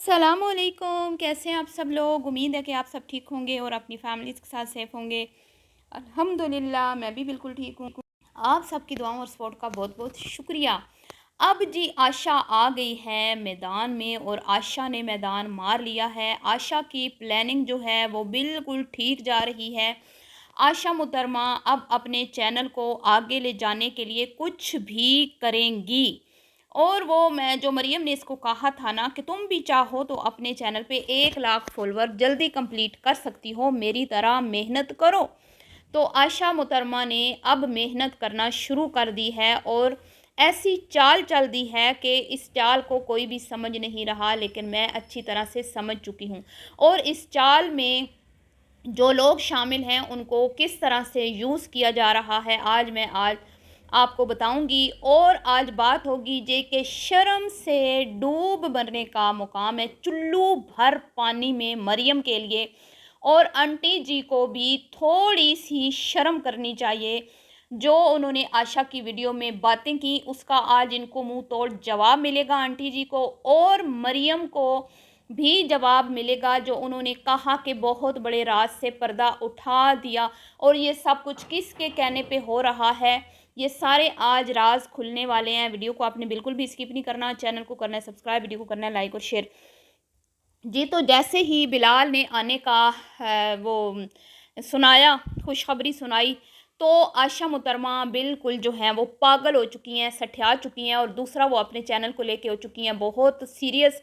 सलामुअलैकुम, कैसे हैं आप सब लोग। उम्मीद है कि आप सब ठीक होंगे और अपनी फैमिलीज़ के साथ सेफ़ होंगे। अल्हम्दुलिल्लाह मैं भी बिल्कुल ठीक हूँ। आप सबकी दुआओं और सपोर्ट का बहुत बहुत शुक्रिया। अब जी आशा आ गई है मैदान में और आशा ने मैदान मार लिया है। आशा की प्लानिंग जो है वो बिल्कुल ठीक जा रही है। आशा मुहतरमा अब अपने चैनल को आगे ले जाने के लिए कुछ भी करेंगी। और वो मैं जो मरियम ने इसको कहा था ना कि तुम भी चाहो तो अपने चैनल पे 1 लाख फॉलोवर जल्दी कंप्लीट कर सकती हो, मेरी तरह मेहनत करो। तो आशा मुहतरमा ने अब मेहनत करना शुरू कर दी है और ऐसी चाल चल दी है कि इस चाल को कोई भी समझ नहीं रहा, लेकिन मैं अच्छी तरह से समझ चुकी हूँ। और इस चाल में जो लोग शामिल हैं उनको किस तरह से यूज़ किया जा रहा है आज आपको बताऊंगी। और आज बात होगी जे के शर्म से डूब मरने का मुकाम है चुल्लू भर पानी में मरियम के लिए। और आंटी जी को भी थोड़ी सी शर्म करनी चाहिए। जो उन्होंने आशा की वीडियो में बातें की उसका आज इनको मुंह तोड़ जवाब मिलेगा आंटी जी को, और मरियम को भी जवाब मिलेगा जो उन्होंने कहा कि बहुत बड़े राज से पर्दा उठा दिया। और ये सब कुछ किसके कहने पे हो रहा है, ये सारे आज राज खुलने वाले हैं। वीडियो को आपने बिल्कुल भी स्किप नहीं करना, चैनल को करना है सब्सक्राइब, वीडियो को करना है लाइक और शेयर। जी तो जैसे ही बिलाल ने आने का वो सुनाया, खुशखबरी सुनाई, तो आशा मुहतरमा बिल्कुल जो हैं वो पागल हो चुकी हैं, सठिया चुकी हैं। और दूसरा वो अपने चैनल को लेके हो चुकी हैं बहुत सीरियस।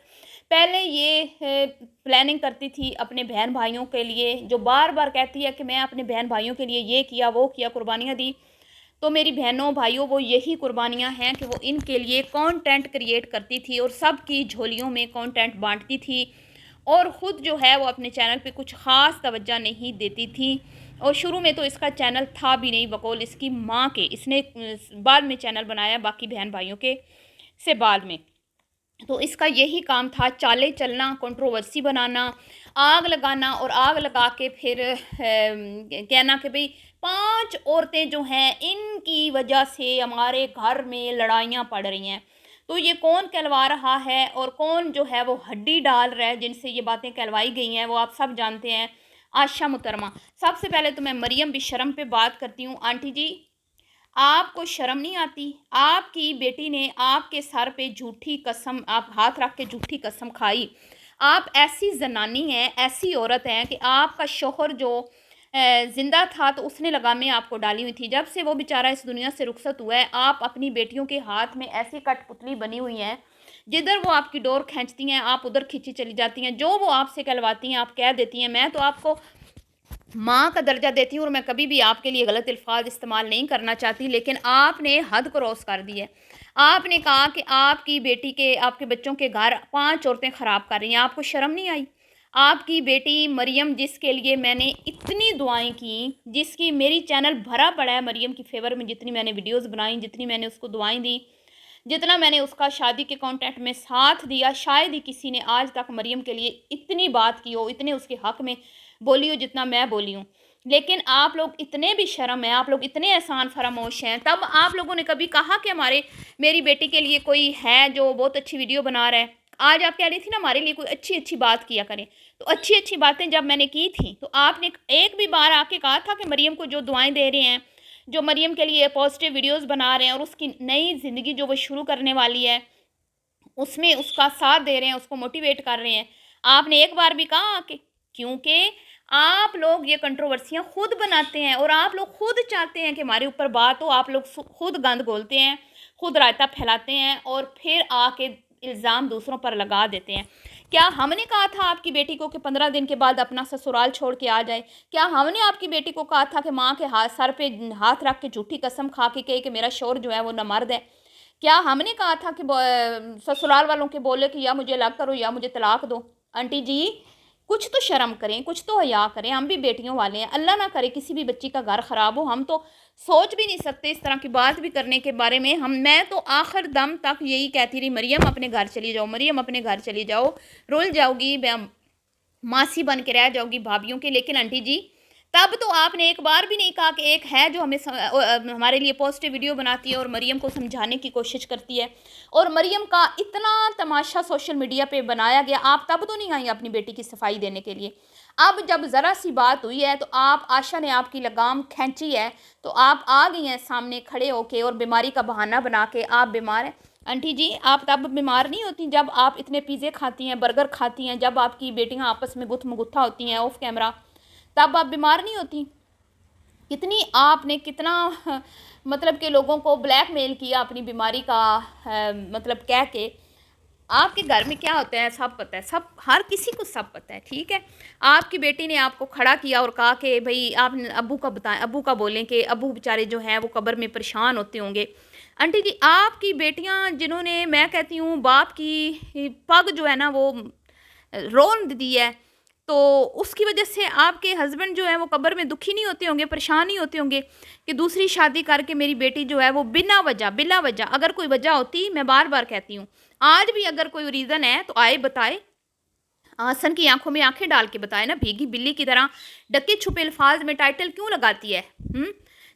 पहले ये प्लानिंग करती थी अपने बहन भाइयों के लिए, जो बार बार कहती है कि मैं अपने बहन भाइयों के लिए ये किया वो किया, कुर्बानियाँ दी। तो मेरी बहनों भाइयों वो यही कुर्बानियाँ हैं कि वो इनके लिए कंटेंट क्रिएट करती थी और सबकी झोलियों में कंटेंट बांटती थी। और ख़ुद जो है वो अपने चैनल पे कुछ ख़ास तवज्जो नहीं देती थी। और शुरू में तो इसका चैनल था भी नहीं, बकौल इसकी माँ के। इसने बाद में चैनल बनाया बाकी बहन भाइयों के से बाद में। तो इसका यही काम था, चालें चलना, कंट्रोवर्सी बनाना, आग लगाना और आग लगा के फिर कहना कि भाई 5 औरतें जो हैं इनकी वजह से हमारे घर में लड़ाइयाँ पड़ रही हैं। तो ये कौन कहलवा रहा है और कौन जो है वो हड्डी डाल रहा है जिनसे ये बातें कहलवाई गई हैं वो आप सब जानते हैं। आशा मुहतरमा, सबसे पहले तो मैं मरियम बेशरम पे बात करती हूँ। आंटी जी, आपको शर्म नहीं आती? आपकी बेटी ने आपके सर पे झूठी कसम, आप हाथ रख के झूठी कसम खाई। आप ऐसी जनानी हैं, ऐसी औरत हैं कि आपका शोहर जो ज़िंदा था तो उसने लगामें आपको डाली हुई थी। जब से वो बेचारा इस दुनिया से रुखसत हुआ है, आप अपनी बेटियों के हाथ में ऐसी कठपुतली बनी हुई हैं, जिधर वो आपकी डोर खींचती हैं आप उधर खींची चली जाती हैं। जो वो आपसे कहलवाती हैं आप कह देती हैं। मैं तो आपको माँ का दर्जा देती हूँ और मैं कभी भी आपके लिए गलत अल्फाज इस्तेमाल नहीं करना चाहती, लेकिन आपने हद क्रॉस कर दी है। आपने कहा कि आपकी बेटी के, आपके बच्चों के घर 5 औरतें ख़राब कर रही हैं। आपको शर्म नहीं आई? आपकी बेटी मरियम, जिसके लिए मैंने इतनी दुआएं की, जिसकी मेरी चैनल भरा पड़ा है मरियम की फेवर में, जितनी मैंने वीडियोस बनाई, जितनी मैंने उसको दुआएं दी, जितना मैंने उसका शादी के कॉन्टेंट में साथ दिया, शायद ही किसी ने आज तक मरियम के लिए इतनी बात की हो, इतने उसके हक़ में बोली हो जितना मैं बोली हूँ। लेकिन आप लोग इतने भी शर्म है, आप लोग इतने एहसान फरामोश हैं। तब आप लोगों ने कभी कहा कि मेरी बेटी के लिए कोई है जो बहुत अच्छी वीडियो बना रहा है? आज आप कह रही थी ना हमारे लिए कोई अच्छी अच्छी बात किया करें। तो अच्छी अच्छी बातें जब मैंने की थी तो आपने एक भी बार आके कहा था कि मरियम को जो दुआएं दे रहे हैं, जो मरियम के लिए पॉजिटिव वीडियोस बना रहे हैं और उसकी नई ज़िंदगी जो वो शुरू करने वाली है उसमें उसका साथ दे रहे हैं, उसको मोटिवेट कर रहे हैं, आपने एक बार भी कहा आके? क्योंकि आप लोग ये कंट्रोवर्सियाँ खुद बनाते हैं और आप लोग खुद चाहते हैं कि हमारे ऊपर बात हो। आप लोग खुद गंद घोलते हैं, खुद रायता फैलाते हैं और फिर आके इल्ज़ाम दूसरों पर लगा देते हैं। क्या हमने कहा था आपकी बेटी को कि 15 दिन के बाद अपना ससुराल छोड़ के आ जाए? क्या हमने आपकी बेटी को कहा था कि माँ के सर पे हाथ रख के झूठी कसम खा के कहे कि मेरा शौहर जो है वो नामर्द है? क्या हमने कहा था कि ससुराल वालों के बोले कि या मुझे अलग करो या मुझे तलाक दो? आंटी जी, कुछ तो शर्म करें, कुछ तो हया करें। हम भी बेटियों वाले हैं, अल्लाह ना करे किसी भी बच्ची का घर ख़राब हो। हम तो सोच भी नहीं सकते इस तरह की बात भी करने के बारे में। मैं तो आखिर दम तक यही कहती रही, मरियम अपने घर चली जाओ, मरियम अपने घर चली जाओ, रुल जाओगी, मासी बन के रह जाओगी भाभीियों के। लेकिन आंटी जी तब तो आपने एक बार भी नहीं कहा कि एक है जो हमें हमारे लिए पॉजिटिव वीडियो बनाती है और मरियम को समझाने की कोशिश करती है, और मरियम का इतना तमाशा सोशल मीडिया पे बनाया गया, आप तब तो नहीं आई अपनी बेटी की सफाई देने के लिए। अब जब ज़रा सी बात हुई है तो आप, आशा ने आपकी लगाम खींची है तो आप आ गई हैं सामने खड़े होके, और बीमारी का बहाना बना के आप बीमार हैं। आंटी जी, आप तब बीमार नहीं होती जब आप इतने पिज़्ज़े खाती हैं, बर्गर खाती हैं, जब आपकी बेटियां आपस में गुत्थ मुगुत्था होती हैं ऑफ कैमरा, तब आप बीमार नहीं होती? कितनी आपने कितना मतलब के लोगों को ब्लैकमेल किया अपनी बीमारी का मतलब कह के। आपके घर में क्या होता है सब पता है, सब हर किसी को सब पता है, ठीक है। आपकी बेटी ने आपको खड़ा किया और कहा कि भाई आप अब्बू का बताएं, अब्बू का बोलें कि अब्बू बेचारे जो हैं वो कब्र में परेशान होते होंगे। आंटी जी, आपकी बेटियां जिन्होंने, मैं कहती हूँ बाप की पग जो है ना वो रोन दी है, तो उसकी वजह से आपके हस्बैंड जो है वो कब्र में दुखी नहीं होते होंगे, परेशान नहीं होते होंगे कि दूसरी शादी करके मेरी बेटी जो है वो बिना वजह, अगर कोई वजह होती, मैं बार बार कहती हूँ, आज भी अगर कोई रीज़न है तो आए बताए, आसन की आंखों में आंखें डाल के बताए ना। भीगी बिल्ली की तरह डके छुपे अल्फाज में टाइटल क्यों लगाती है?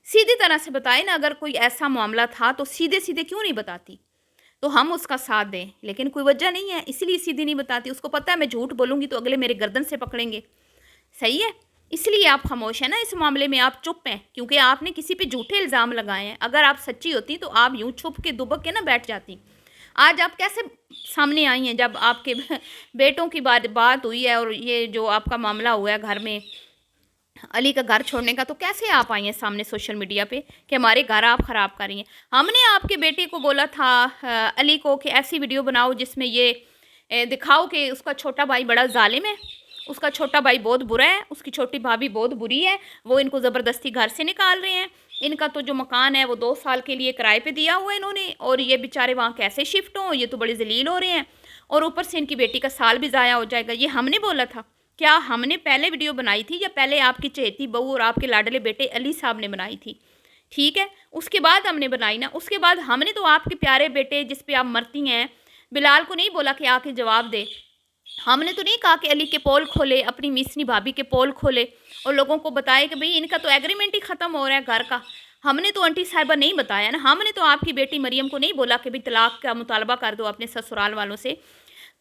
सीधी तरह से बताए ना, अगर कोई ऐसा मामला था तो सीधे सीधे क्यों नहीं बताती, तो हम उसका साथ दें। लेकिन कोई वजह नहीं है इसलिए सीधी नहीं बताती, उसको पता है मैं झूठ बोलूँगी तो अगले मेरे गर्दन से पकड़ेंगे, सही है, इसलिए आप खामोश हैं ना इस मामले में, आप चुप हैं क्योंकि आपने किसी पे झूठे इल्ज़ाम लगाए हैं। अगर आप सच्ची होती तो आप यूँ छुप के दुबक के ना बैठ जाती। आज आप कैसे सामने आई हैं जब आपके बेटों की बात हुई है और ये जो आपका मामला हुआ है घर में अली का घर छोड़ने का, तो कैसे आप आई हैं सामने सोशल मीडिया पे कि हमारे घर आप ख़राब कर रही हैं? हमने आपके बेटे को बोला था अली को कि ऐसी वीडियो बनाओ जिसमें ये दिखाओ कि उसका छोटा भाई बड़ा जालिम है, उसका छोटा भाई बहुत बुरा है, उसकी छोटी भाभी बहुत बुरी है, वो इनको ज़बरदस्ती घर से निकाल रहे हैं, इनका तो जो मकान है वो 2 साल के लिए किराए पे दिया हुआ है इन्होंने, और ये बेचारे वहाँ कैसे शिफ्ट हों, ये तो बड़े जलील हो रहे हैं, और ऊपर से इनकी बेटी का साल भी ज़ाया हो जाएगा। ये हमने बोला था? क्या हमने पहले वीडियो बनाई थी या पहले आपकी चहेती बहू और आपके लाडले बेटे अली साहब ने बनाई थी? ठीक है, उसके बाद हमने बनाई ना। उसके बाद हमने तो आपके प्यारे बेटे जिस पे आप मरती हैं बिलाल को नहीं बोला कि आके जवाब दे। हमने तो नहीं कहा कि अली के पोल खोले, अपनी मिसनी भाभी के पोल खोले और लोगों को बताए कि भाई इनका तो एग्रीमेंट ही ख़त्म हो रहा है घर का। हमने तो आंटी साहिबा नहीं बताया ना, हमने तो आपकी बेटी मरियम को नहीं बोला कि भाई तलाक का मुतालबा कर दो अपने ससुराल वालों से।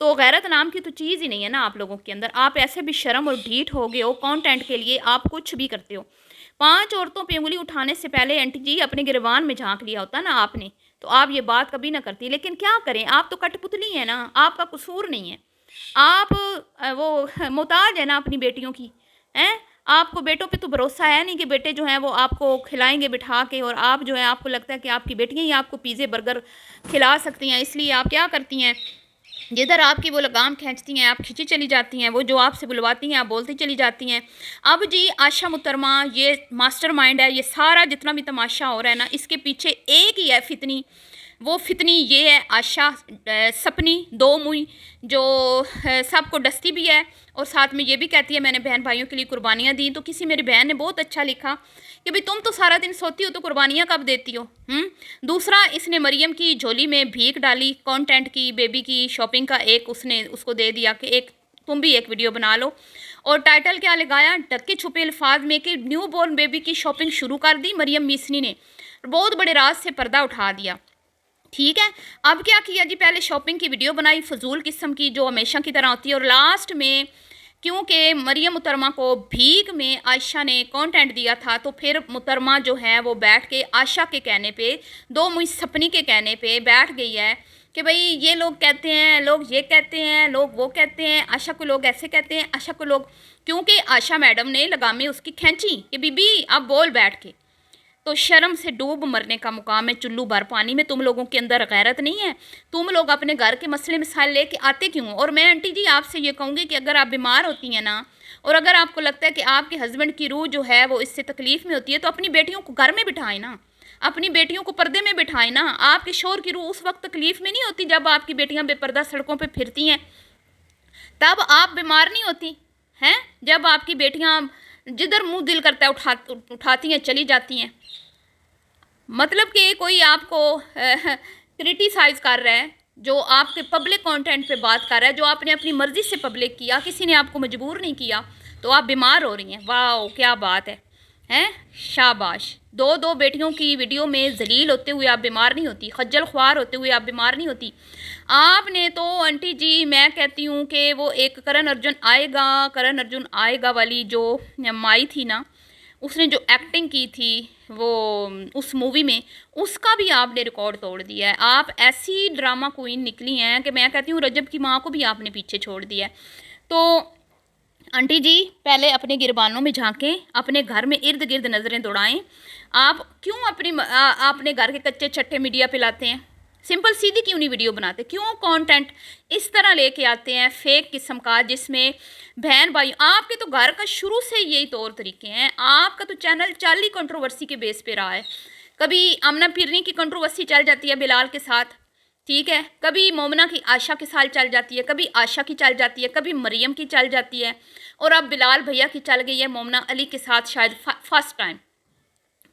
तो गैरत नाम की तो चीज़ ही नहीं है ना आप लोगों के अंदर। आप ऐसे भी शर्म और ढीठ हो गए हो, कंटेंट के लिए आप कुछ भी करते हो। 5 औरतों पे उंगली उठाने से पहले आंटी जी अपने गिरबान में झांक लिया होता ना आपने, तो आप ये बात कभी ना करती। लेकिन क्या करें, आप तो कठपुतली हैं ना, आपका कसूर नहीं है। आप वो मोहताज है ना अपनी बेटियों की, हैं? आपको बेटों पे तो भरोसा है नहीं कि बेटे जो हैं वो आपको खिलाएंगे बिठा के, और आप जो है आपको लगता है कि आपकी बेटियां ही आपको पिज़्ज़े बर्गर खिला सकती हैं, इसलिए आप क्या करती हैं, जिधर आपकी वो लगाम खींचती हैं आप खींची चली जाती हैं, वो जो आपसे बुलवाती हैं आप बोलती चली जाती हैं। अब जी आशा मुहतरमा ये मास्टरमाइंड है, ये सारा जितना भी तमाशा हो रहा है ना इसके पीछे एक ही है फितनी, वो फितनी ये है आशा सपनी दो मुई, जो सबको डसती भी है और साथ में ये भी कहती है मैंने बहन भाइयों के लिए कुर्बानियाँ दी। तो किसी मेरी बहन ने बहुत अच्छा लिखा कि भाई तुम तो सारा दिन सोती हो तो कुर्बानियाँ कब देती हो? दूसरा, इसने मरियम की झोली में भीख डाली कंटेंट की, बेबी की शॉपिंग का एक उसने उसको दे दिया कि एक तुम भी एक वीडियो बना लो, और टाइटल क्या लगाया, ढके छुपे अल्फाज में कि न्यू बॉर्न बेबी की शॉपिंग शुरू कर दी मरियम मिसनी ने, बहुत बड़े राज से पर्दा उठा दिया। ठीक है, अब क्या किया जी, पहले शॉपिंग की वीडियो बनाई फजूल किस्म की जो हमेशा की तरह होती है, और लास्ट में क्योंकि मरियम मुहतरमा को भीख में आयशा ने कंटेंट दिया था तो फिर मुहतरमा जो है वो बैठ के आयशा के कहने पे, दो मुई सपनी के कहने पे बैठ गई है कि भाई ये लोग कहते हैं, लोग ये कहते हैं, लोग वो कहते हैं, आयशा को लोग ऐसे कहते हैं, आयशा को लोग, क्योंकि आयशा मैडम ने लगामे उसकी खींची कि बीबी अब बोल बैठ के, तो शर्म से डूब मरने का मुकाम है चुल्लू भर पानी में। तुम लोगों के अंदर गैरत नहीं है, तुम लोग अपने घर के मसले मसाइल लेके आते क्यों? और मैं आंटी जी आपसे ये कहूँगी कि अगर आप बीमार होती हैं ना, और अगर आपको लगता है कि आपके हस्बैंड की रूह जो है वो इससे तकलीफ़ में होती है, तो अपनी बेटियों को घर में बिठाएं ना, अपनी बेटियों को पर्दे में बिठाएं ना। आपके शोर की रूह उस वक्त तकलीफ़ में नहीं होती जब आपकी बेटियाँ बेपर्दा सड़कों पर फिरती हैं, तब आप बीमार नहीं होती हैं। जब आपकी बेटियाँ जिधर मुँह दिल करता है उठाती हैं चली जाती हैं, मतलब कि कोई आपको क्रिटिसाइज़ कर रहा है जो आपके पब्लिक कंटेंट पे बात कर रहा है, जो आपने अपनी मर्ज़ी से पब्लिक किया, किसी ने आपको मजबूर नहीं किया, तो आप बीमार हो रही हैं। वाह क्या बात है, हैं? शाबाश। दो दो बेटियों की वीडियो में जलील होते हुए आप बीमार नहीं होती, खज्जल ख्वार होते हुए आप बीमार नहीं होती। आपने तो आंटी जी, मैं कहती हूँ कि वो एक करण अर्जुन आएगा वाली जो माई थी ना, उसने जो एक्टिंग की थी वो उस मूवी में, उसका भी आपने रिकॉर्ड तोड़ दिया है। आप ऐसी ड्रामा क्वीन निकली हैं कि मैं कहती हूँ रजब की माँ को भी आपने पीछे छोड़ दिया है। तो आंटी जी, पहले अपने गिरबानों में झांकें, अपने घर में इर्द गिर्द नज़रें दौड़ाएं। आप क्यों अपने घर के कच्चे छट्टे मीडिया पे लाते हैं? सिंपल सीधी क्यों नहीं वीडियो बनाते? क्यों कंटेंट इस तरह लेके आते हैं फेक किस्म का, जिसमें बहन भाई आपके तो घर का शुरू से यही तौर तरीके हैं। आपका तो चैनल चाली कंट्रोवर्सी के बेस पे रहा है। कभी आमना पीरनी की कंट्रोवर्सी चल जाती है बिलाल के साथ, ठीक है, कभी मोमना की आशा के साथ चल जाती है, कभी आशा की चल जाती है, कभी मरियम की चल जाती है, और अब बिलाल भैया की चल गई है मोमना अली के साथ, शायद फर्स्ट टाइम,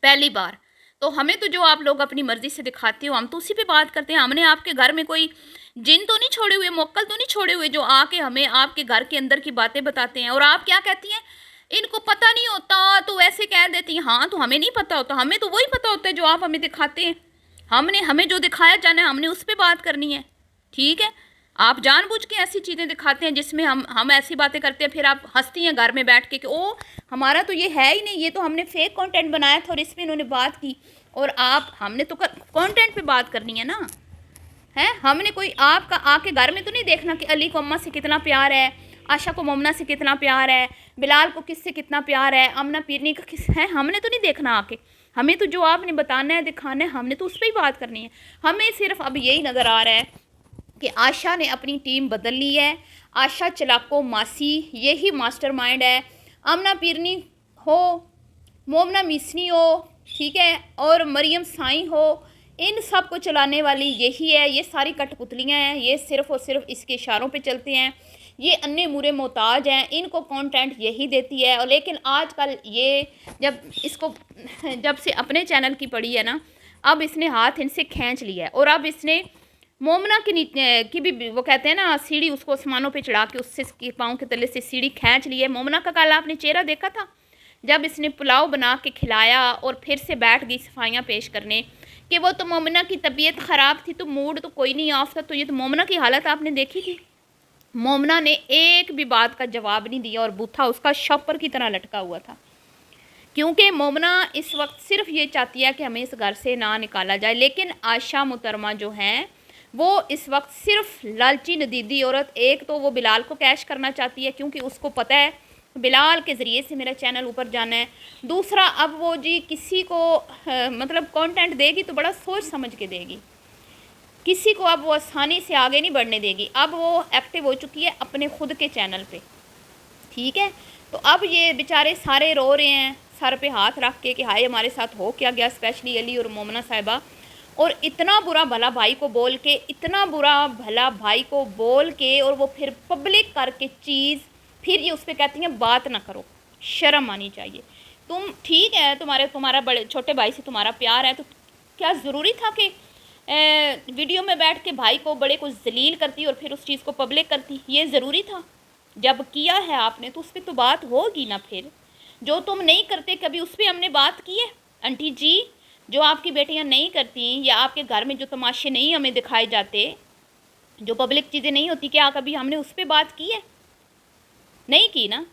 पहली बार। तो हमें तो जो आप लोग अपनी मर्जी से दिखाते हो, हम तो उसी पे बात करते हैं। हमने आपके घर में कोई जिन तो नहीं छोड़े हुए, मोक्कल तो नहीं छोड़े हुए जो आके हमें आपके घर के अंदर की बातें बताते हैं। और आप क्या कहती हैं, इनको पता नहीं होता तो वैसे कह देती हैं। हाँ, तो हमें नहीं पता होता, हमें तो वही पता होता है जो आप हमें दिखाते हैं। हमें जो दिखाया जाना है हमने उस पर बात करनी है, ठीक है। आप जानबूझ के ऐसी चीज़ें दिखाते हैं जिसमें हम ऐसी बातें करते हैं, फिर आप हंसती हैं घर में बैठ के कि ओ हमारा तो ये है ही नहीं, ये तो हमने फेक कंटेंट बनाया था और इसमें इन्होंने बात की। और हमने तो कंटेंट पे बात करनी है ना, है। हमने कोई आपका आके घर में तो नहीं देखना कि अली को अम्मा से कितना प्यार है, आशा को मोमना से कितना प्यार है, बिलाल को किससे कितना प्यार है, अमना पीरनी का किस है, हमने तो नहीं देखना आके। हमें तो जो आपने बताना है दिखाना है, हमने तो उस पर ही बात करनी है। हमें सिर्फ अब यही नज़र आ रहा है कि आशा ने अपनी टीम बदल ली है। आशा चलाको मासी यही मास्टरमाइंड है। अमना पीरनी हो, मोमना मिसनी हो, ठीक है, और मरियम साई हो, इन सब को चलाने वाली यही है। ये सारी कठपुतलियाँ हैं, ये सिर्फ़ और सिर्फ इसके इशारों पे चलते हैं। ये अन्य मुरे मोहताज हैं, इनको कंटेंट यही देती है। और लेकिन आजकल ये जब से अपने चैनल की पड़ी है ना, अब इसने हाथ इनसे खींच लिया है। और अब इसने मोमना के नीचे की भी, वो कहते हैं ना सीढ़ी, उसको आसमानों पे चढ़ा के उससे पाँव के तले से सीढ़ी खींच ली है। मोमना का कल आपने चेहरा देखा था जब इसने पुलाव बना के खिलाया और फिर से बैठ गई सफाइयाँ पेश करने कि वो तो मोमना की तबीयत ख़राब थी, तो मूड तो कोई नहीं ऑफ था। तो ये तो मोमना की हालत आपने देखी थी। मोमना ने एक भी बात का जवाब नहीं दिया और बूथा उसका शॉपर की तरह लटका हुआ था, क्योंकि मोमना इस वक्त सिर्फ ये चाहती है कि हमें इस घर से ना निकाला जाए। लेकिन आशा मुहतरमा जो हैं वो इस वक्त सिर्फ लालची नदीदी औरत, एक तो वो बिलाल को कैश करना चाहती है क्योंकि उसको पता है बिलाल के ज़रिए से मेरा चैनल ऊपर जाना है। दूसरा, अब वो जी किसी को मतलब कंटेंट देगी तो बड़ा सोच समझ के देगी, किसी को अब वो आसानी से आगे नहीं बढ़ने देगी। अब वो एक्टिव हो चुकी है अपने खुद के चैनल पे, ठीक है। तो अब ये बेचारे सारे रो रहे हैं सर पे हाथ रख के कि हाय हमारे साथ हो क्या गया, स्पेशली अली और मोमना साहिबा। और इतना बुरा भला भाई को बोल के, इतना बुरा भला भाई को बोल के, और वो फिर पब्लिक करके चीज़, फिर ये उस पर कहती हैं बात ना करो, शर्म आनी चाहिए। तुम ठीक है, तुम्हारा बड़े छोटे भाई से तुम्हारा प्यार है, तो क्या ज़रूरी था कि वीडियो में बैठ के भाई को बड़े को जलील करती और फिर उस चीज़ को पब्लिक करती? ये ज़रूरी था? जब किया है आपने तो उस पर तो बात होगी ना। फिर जो तुम नहीं करते कभी उस पर हमने बात की है आंटी जी। जो आपकी बेटियां नहीं करती, या आपके घर में जो तमाशे नहीं हमें दिखाए जाते, जो पब्लिक चीज़ें नहीं होती, क्या कभी हमने उस पर बात की है? नहीं की ना।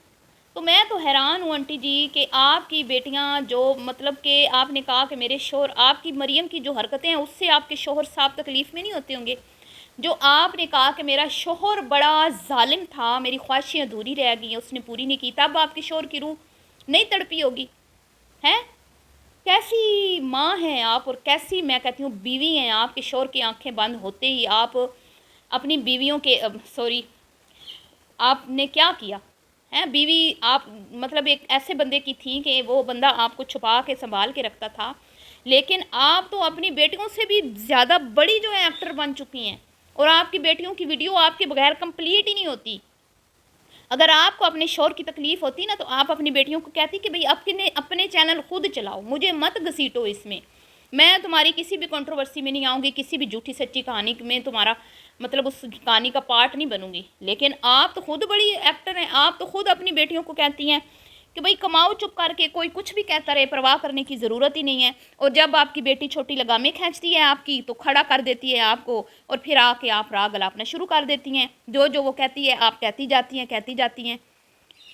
तो मैं तो हैरान हूँ आंटी जी कि आपकी बेटियां जो, मतलब कि आपने कहा कि मेरे शोहर, आपकी मरियम की जो हरकतें हैं उससे आपके शोहर साहब तकलीफ़ में नहीं होते होंगे। जो आपने कहा कि मेरा शोहर बड़ा जालिम था, मेरी ख्वाहिशें अधूरी रह गई हैं, उसने पूरी नहीं की, तब आपके शोहर की रूह नहीं तड़पी होगी? हैं? कैसी माँ हैं आप, और कैसी मैं कहती हूँ बीवी हैं। आपके शोहर की आंखें बंद होते ही आप अपनी बीवियों के सॉरी, आपने क्या किया है? बीवी आप मतलब एक ऐसे बंदे की थी कि वो बंदा आपको छुपा के संभाल के रखता था, लेकिन आप तो अपनी बेटियों से भी ज़्यादा बड़ी जो है एक्टर बन चुकी हैं। और आपकी बेटियों की वीडियो आपके बगैर कंप्लीट ही नहीं होती। अगर आपको अपने शोर की तकलीफ़ होती ना, तो आप अपनी बेटियों को कहती कि भाई अपने चैनल खुद चलाओ, मुझे मत घसीटो इसमें। मैं तुम्हारी किसी भी कंट्रोवर्सी में नहीं आऊँगी, किसी भी झूठी सच्ची कहानी में तुम्हारा मतलब उस कहानी का पार्ट नहीं बनूंगी। लेकिन आप तो खुद बड़ी एक्टर हैं, आप तो खुद अपनी बेटियों को कहती हैं कि भाई कमाओ चुप करके, कोई कुछ भी कहता रहे, परवाह करने की ज़रूरत ही नहीं है। और जब आपकी बेटी छोटी लगामें खींचती है आपकी, तो खड़ा कर देती है आपको, और फिर आके आप राग अलापना शुरू कर देती हैं। जो जो वो कहती है आप कहती जाती हैं, कहती जाती हैं।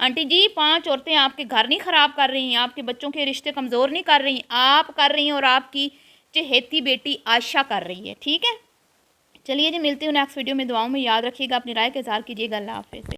आंटी जी, 5 औरतें आपके घर नहीं ख़राब कर रही हैं, आपके बच्चों के रिश्ते कमज़ोर नहीं कर रही, आप कर रही हैं, और आपकी चहेती बेटी आयशा कर रही है। ठीक है, चलिए जी, मिलती हूँ नेक्स्ट वीडियो में। दुआओं में याद रखिएगा, अपनी राय का इज़हार कीजिएगा। अल्लाह हाफ़िज़।